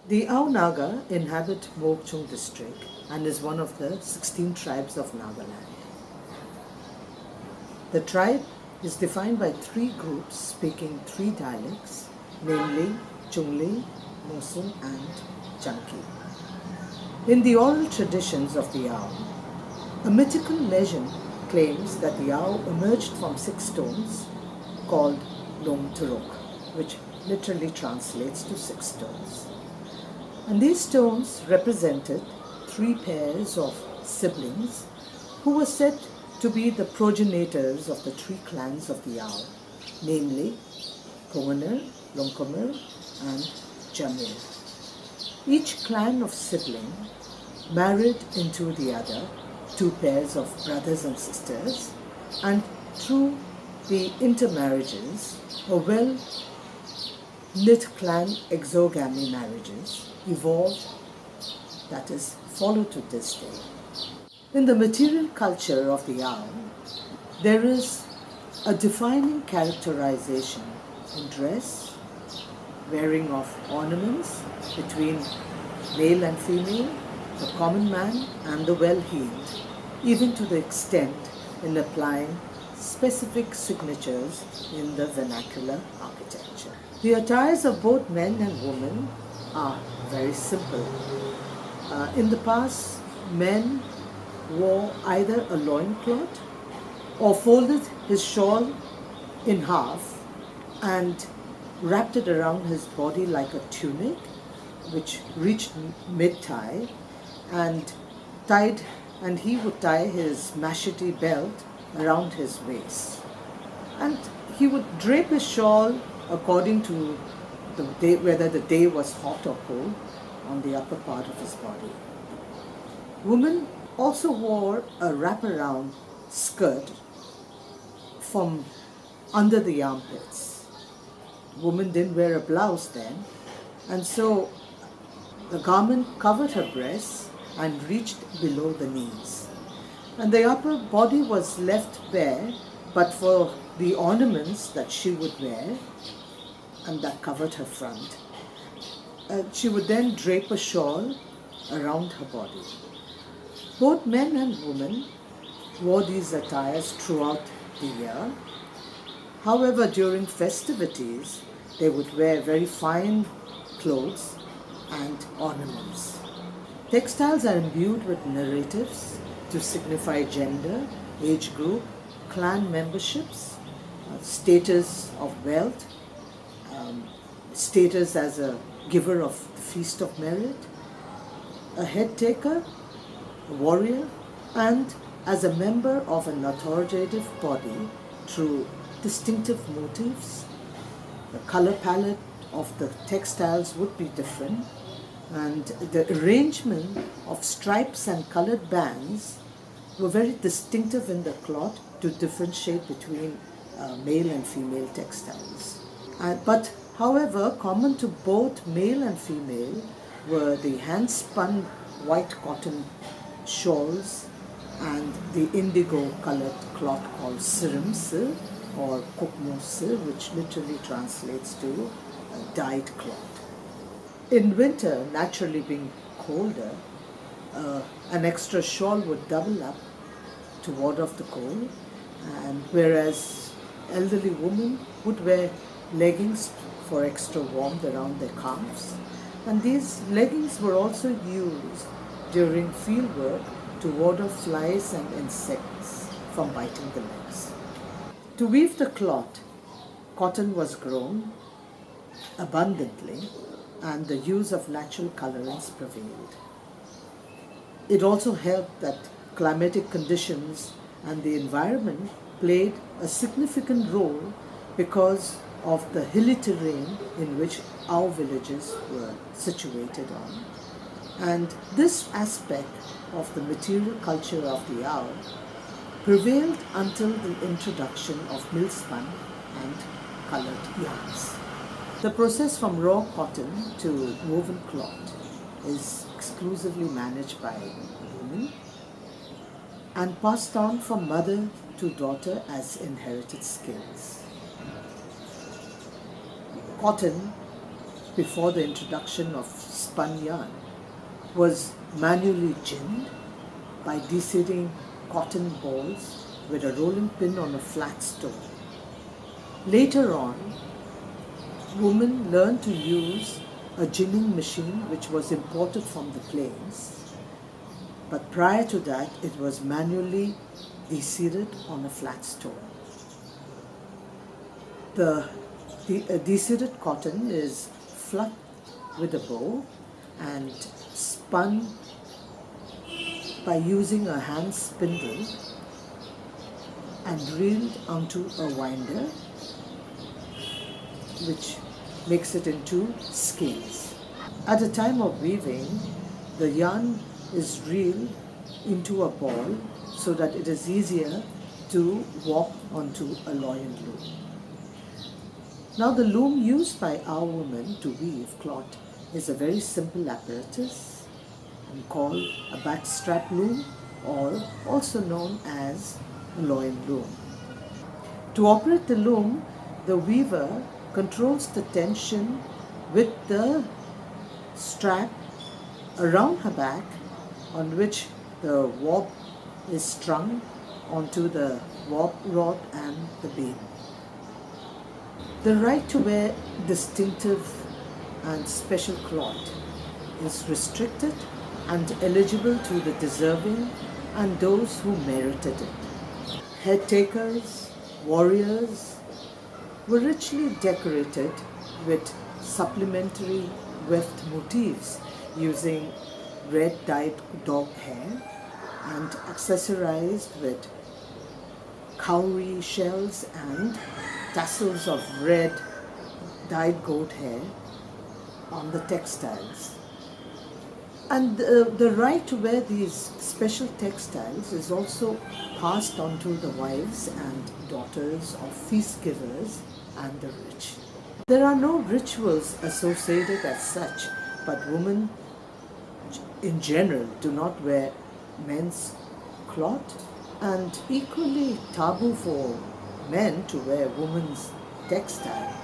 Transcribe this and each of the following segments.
The Ao Naga inhabit Mokokchung district and is one of the 16 tribes of Nagaland. The tribe is defined by three groups speaking three dialects, namely Chungli, Mosun and Chanki. In the oral traditions of the Ao, a mythical legend claims that the Ao emerged from 6 stones called Long Turok, which literally translates to 6 stones. And these stones represented 3 pairs of siblings who were said to be the progenitors of the 3 clans of the Ao, namely Komaner, Longkomer and Jamir. Each clan of sibling married into the other 2 pairs of brothers and sisters, and through the intermarriages, a well-knit clan exogamy marriages evolved, that is, follow to this day. In the material culture of the Ao, there is a defining characterization in dress, wearing of ornaments between male and female, the common man and the well-heeled, even to the extent in applying specific signatures in the vernacular architecture. The attires of both men and women are very simple. In the past, men wore either a loincloth or folded his shawl in half and wrapped it around his body like a tunic, which reached mid-thigh, and he would tie his machete belt around his waist. And he would drape his shawl according to the day, whether the day was hot or cold, on the upper part of his body. Women also wore a wraparound skirt from under the armpits. Woman didn't wear a blouse then, and so the garment covered her breasts and reached below the knees. And the upper body was left bare, but for the ornaments that she would wear, and that covered her front. She would then drape a shawl around her body. Both men and women wore these attires throughout the year. However, during festivities, they would wear very fine clothes and ornaments. Textiles are imbued with narratives to signify gender, age group, clan memberships, status of wealth, status as a giver of the Feast of Merit, a head taker, a warrior, and as a member of an authoritative body through distinctive motifs. The color palette of the textiles would be different, and the arrangement of stripes and colored bands were very distinctive in the cloth to differentiate between male and female textiles. But however, common to both male and female were the hand-spun white cotton shawls and the indigo-colored cloth called sirimsil or kokmosil, which literally translates to dyed cloth. In winter, naturally being colder, an extra shawl would double up to ward off the cold, and whereas elderly women would wear leggings for extra warmth around their calves. And these leggings were also used during field work to ward off flies and insects from biting the legs. To weave the cloth, cotton was grown abundantly and the use of natural colorants prevailed. It also helped that climatic conditions and the environment played a significant role because of the hilly terrain in which our villages were situated on. And this aspect of the material culture of the Ao prevailed until the introduction of mill-spun and colored yarns. The process from raw cotton to woven cloth is exclusively managed by women and passed on from mother to daughter as inherited skills. Cotton before the introduction of spun yarn, was manually ginned by deseeding cotton balls with a rolling pin on a flat stone. Later on, women learned to use a ginning machine which was imported from the plains, but prior to that it was manually deseeded on a flat stone. The deseeded cotton is fluffed with a bow and spun by using a hand spindle and reeled onto a winder, which makes it into skeins. At the time of weaving, the yarn is reeled into a ball so that it is easier to walk onto a loin loom. Now the loom used by our women to weave cloth is a very simple apparatus and called a backstrap loom, or also known as a loin loom. To operate the loom, the weaver controls the tension with the strap around her back on which the warp is strung onto the warp rod and the beam. The right to wear distinctive and special cloth is restricted and eligible to the deserving and those who merited it. Head takers, warriors were richly decorated with supplementary weft motifs using red dyed dog hair and accessorized with cowrie shells and tassels of red dyed goat hair on the textiles. And the right to wear these special textiles is also passed on to the wives and daughters of feast givers and the rich. There are no rituals associated as such, but women in general do not wear men's cloth, and equally taboo for men to wear women's textile.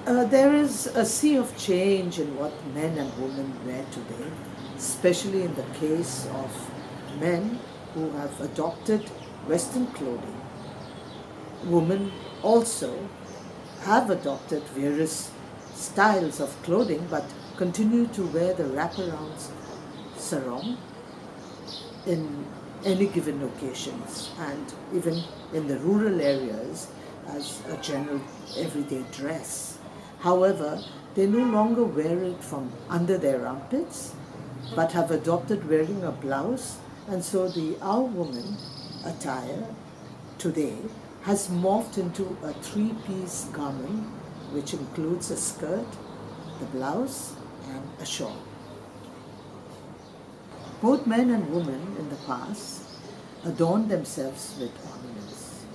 There is a sea of change in what men and women wear today, especially in the case of men who have adopted Western clothing. Women also have adopted various styles of clothing but continue to wear the wraparound sarong in any given occasions, and even in the rural areas as a general everyday dress. However, they no longer wear it from under their armpits but have adopted wearing a blouse, and so the Ao woman attire today has morphed into a three-piece garment which includes a skirt, the blouse and a shawl. Both men and women in the past adorned themselves with ornaments.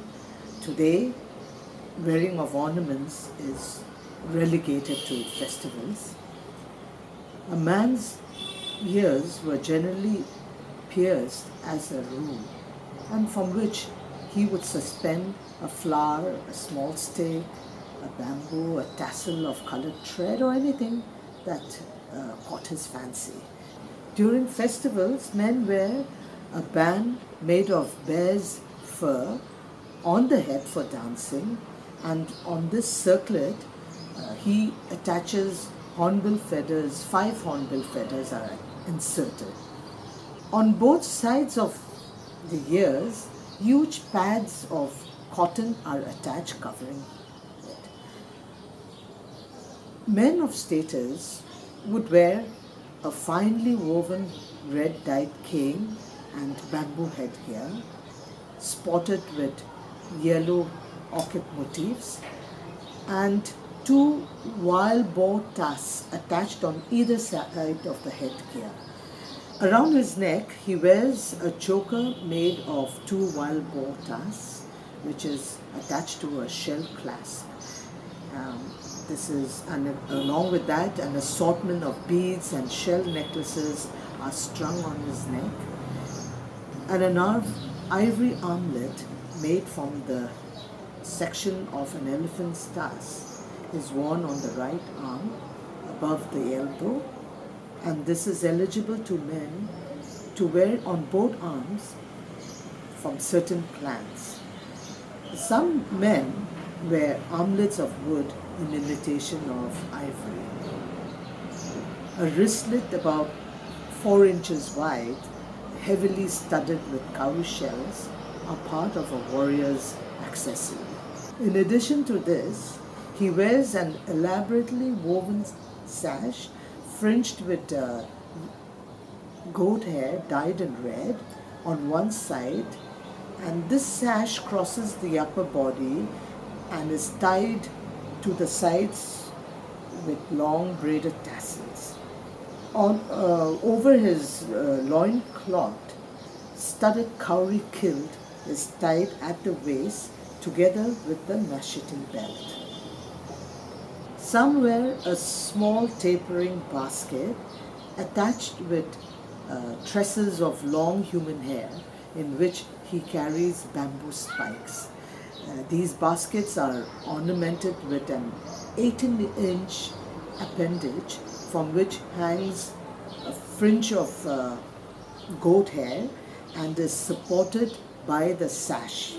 Today, wearing of ornaments is relegated to festivals. A man's ears were generally pierced as a rule, and from which he would suspend a flower, a small stick, a bamboo, a tassel of colored thread, or anything that caught his fancy. During festivals, men wear a band made of bear's fur on the head for dancing, and on this circlet he attaches hornbill feathers. 5 hornbill feathers are inserted. On both sides of the ears, huge pads of cotton are attached covering it. Men of status would wear a finely woven red dyed cane and bamboo headgear, spotted with yellow orchid motifs, and 2 wild boar tusks attached on either side of the headgear. Around his neck, he wears a choker made of 2 wild boar tusks, which is attached to a shell clasp. Along with that, an assortment of beads and shell necklaces are strung on his neck, and an ivory armlet made from the section of an elephant's tusk is worn on the right arm above the elbow, and this is eligible to men to wear on both arms from certain clans. Some men wear armlets of wood in imitation of ivory. A wristlet about 4 inches wide, heavily studded with cowrie shells, are part of a warrior's accessory. In addition to this, he wears an elaborately woven sash fringed with goat hair dyed in red on one side, and this sash crosses the upper body and is tied to the sides with long braided tassels. Over his loincloth, studded cowrie kilt is tied at the waist together with the macheting belt. Some wear a small tapering basket attached with tresses of long human hair in which he carries bamboo spikes. These baskets are ornamented with an 18-inch appendage from which hangs a fringe of goat hair and is supported by the sash.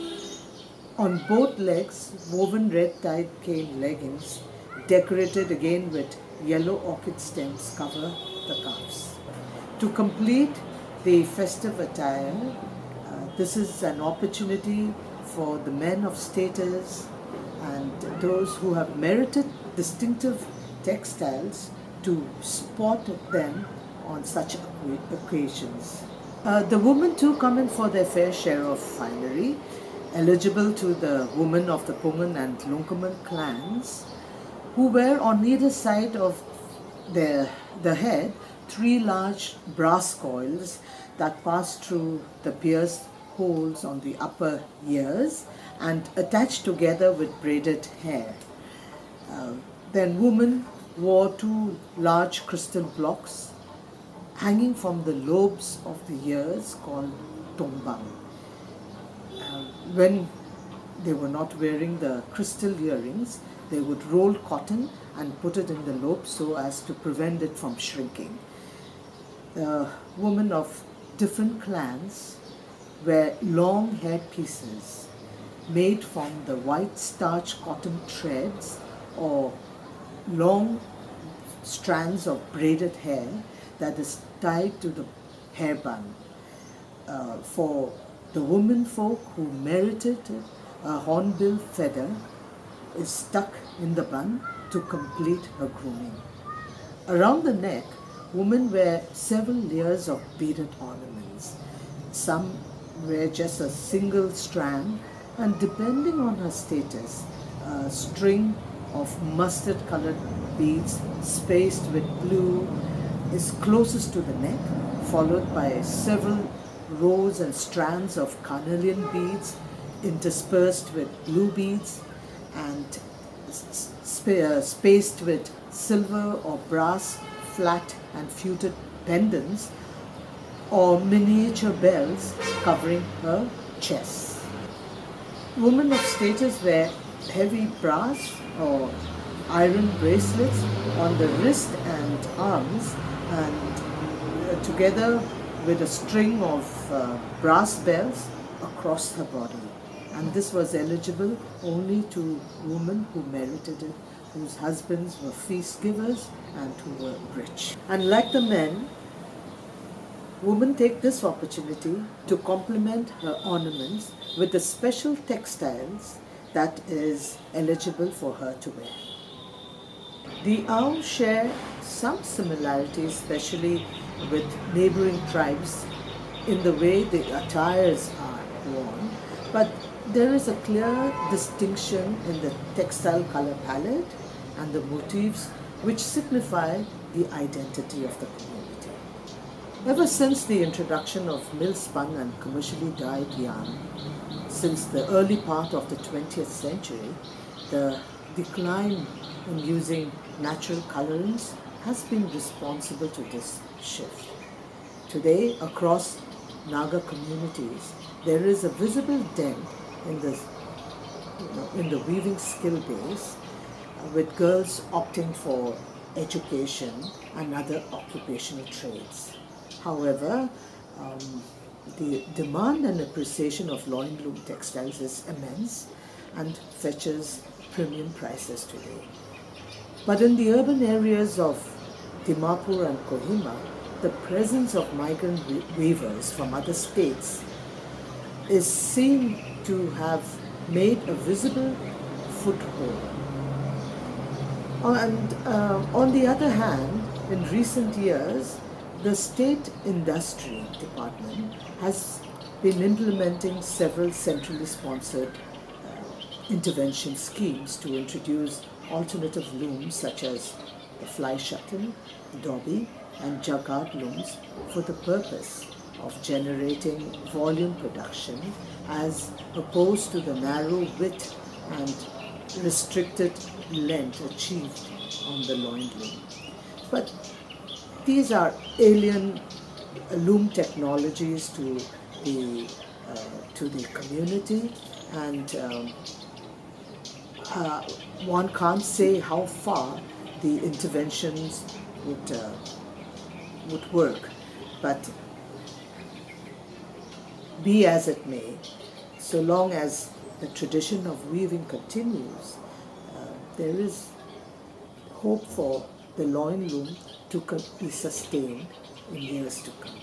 On both legs, woven red dyed cane leggings decorated again with yellow orchid stems cover the calves. To complete the festive attire, this is an opportunity for the men of status and those who have merited distinctive textiles to sport them on such occasions. The women too come in for their fair share of finery, eligible to the women of the Pungan and Lunkaman clans, who wear on either side of the head 3 large brass coils that pass through the pierced holes on the upper ears and attached together with braided hair. Then women wore 2 large crystal blocks hanging from the lobes of the ears called tombang. When they were not wearing the crystal earrings, they would roll cotton and put it in the lobe so as to prevent it from shrinking. The women of different clans wear long headpieces made from the white starch cotton threads or long strands of braided hair that is tied to the hair bun. For the women folk who merited a hornbill feather is stuck in the bun to complete her grooming. Around the neck, women wear several layers of beaded ornaments. Some wear just a single strand, and depending on her status, a string of mustard-colored beads spaced with blue is closest to the neck, followed by several rows and strands of carnelian beads interspersed with blue beads and spaced with silver or brass flat and fluted pendants or miniature bells covering her chest. Women of status wear heavy brass or iron bracelets on the wrist and arms, and together with a string of brass bells across her body. And this was eligible only to women who merited it, whose husbands were feast givers and who were rich. And like the men, women take this opportunity to complement her ornaments with the special textiles that is eligible for her to wear. The Ao share some similarities, especially with neighboring tribes, in the way the attires are worn, but there is a clear distinction in the textile color palette and the motifs which signify the identity of the community. Ever since the introduction of mill-spun and commercially dyed yarn, since the early part of the 20th century, the decline in using natural colorings has been responsible to this shift. Today, across Naga communities, there is a visible dent in the weaving skill base, with girls opting for education and other occupational trades. However, the demand and appreciation of loin-loom textiles is immense and fetches premium prices today. But in the urban areas of Dimapur and Kohima, the presence of migrant weavers from other states is seen to have made a visible foothold. On the other hand, in recent years, the State Industry Department has been implementing several centrally sponsored intervention schemes to introduce alternative looms such as the fly shuttle, dobby, and jacquard looms for the purpose of generating volume production as opposed to the narrow width and restricted length achieved on the loin loom. But these are alien loom technologies to the community, and one can't say how far the interventions would work. But be as it may, so long as the tradition of weaving continues, there is hope for the loin loom to be sustained in years to come.